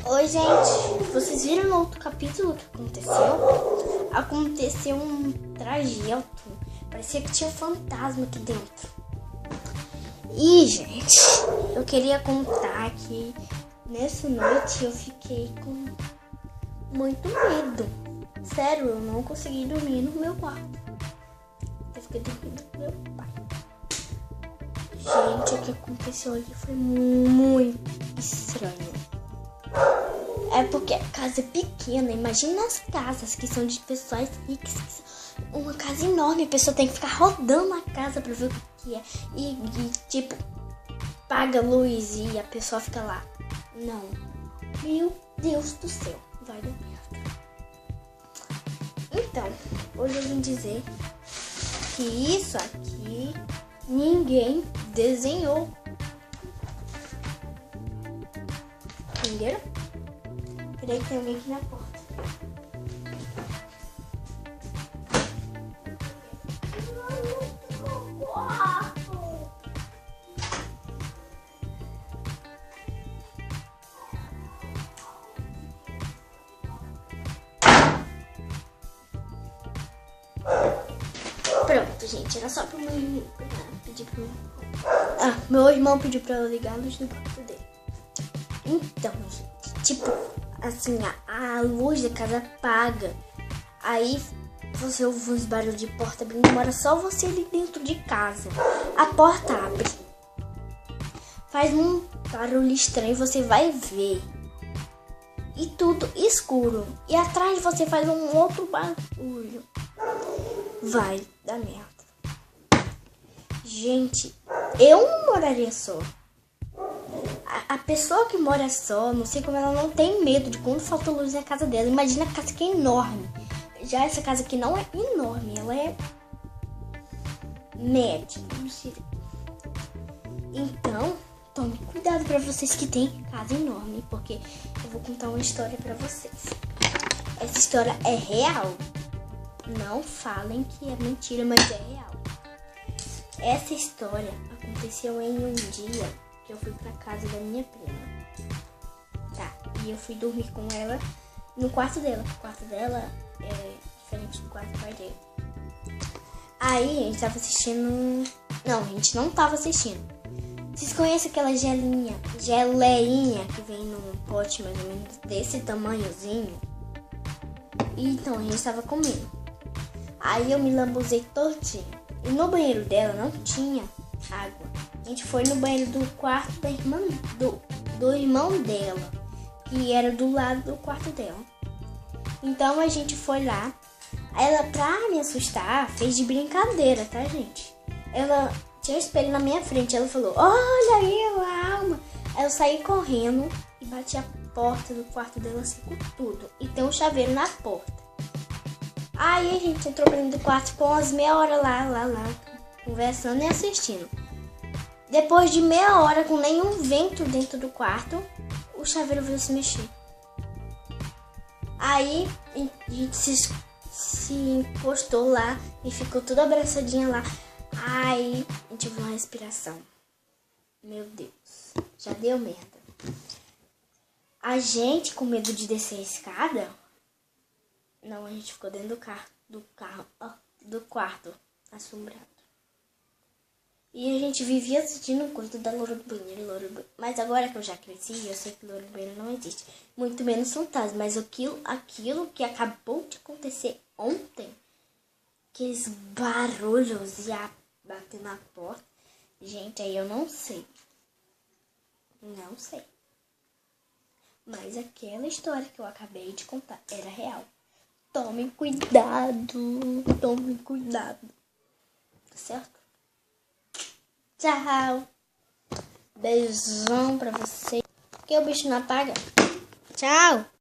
Oi, gente. Vocês viram no outro capítulo o que aconteceu? Aconteceu um trajeto. Parecia que tinha um fantasma aqui dentro. E, gente, eu queria contar que nessa noite eu fiquei com muito medo. Sério, eu não consegui dormir no meu quarto. Eu fiquei dormindo com meu pai. Gente, o que aconteceu ali foi muito estranho. É porque a casa é pequena. Imagina as casas que são de pessoas ricas. Uma casa enorme. A pessoa tem que ficar rodando a casa pra ver o que é. E tipo, paga luz e a pessoa fica lá. Não. Meu Deus do céu. Vai dar merda. Então, hoje eu vim dizer que isso aqui ninguém desenhou. Entenderam? Peraí que tem alguém aqui na porta. Pronto, gente. Era só pro meu irmão pedir pro meu irmão pediu pra eu ligar a luz do quarto dele. Então, gente, tipo, assim, a luz da casa apaga. Aí você ouve uns barulhos de porta abrindo, demora só você ali dentro de casa. A porta abre. Faz um barulho estranho, você vai ver. E tudo escuro. E atrás de você faz um outro barulho. Vai dar merda. Gente, eu não moraria só. A pessoa que mora só, não sei como ela não tem medo de quando falta luz na casa dela. Imagina a casa que é enorme. Já essa casa aqui não é enorme, ela é média. Então, tome cuidado pra vocês que tem casa enorme, porque eu vou contar uma história pra vocês. Essa história é real. Não falem que é mentira, mas é real. Essa história aconteceu em um dia que eu fui pra casa da minha prima. Tá, e eu fui dormir com ela no quarto dela. O quarto dela é diferente do quarto do pai dele. Aí a gente tava assistindo... Não, a gente não tava assistindo. Vocês conhecem aquela geleinha que vem num pote mais ou menos desse tamanhozinho? Então a gente tava comendo. Aí eu me lambuzei todinho. E no banheiro dela não tinha água. A gente foi no banheiro do quarto da irmã do irmão dela, que era do lado do quarto dela. Então a gente foi lá. Ela, pra me assustar, fez de brincadeira, tá, gente? Ela tinha um espelho na minha frente. Ela falou, olha aí a alma. Aí eu saí correndo e bati a porta do quarto dela assim com tudo. E tem um chaveiro na porta. Aí a gente entrou pra dentro do quarto, ficou umas meia hora lá, conversando e assistindo. Depois de meia hora, com nenhum vento dentro do quarto, o chaveiro veio se mexer. Aí a gente se encostou lá e ficou toda abraçadinha lá. Aí a gente ouviu uma respiração. Meu Deus, já deu merda. A gente, com medo de descer a escada... Não, a gente ficou dentro do quarto, assombrado. E a gente vivia assistindo coisa da loura do banheiro, Mas agora que eu já cresci, eu sei que loura do banheiro não existe. Muito menos fantasma. Mas aquilo que acabou de acontecer ontem, aqueles barulhos e a bater na porta. Gente, aí eu não sei. Não sei. Mas aquela história que eu acabei de contar era real. Tomem cuidado. Tomem cuidado. Tá certo? Tchau. Beijão pra você. Porque o bicho não apaga. Tchau.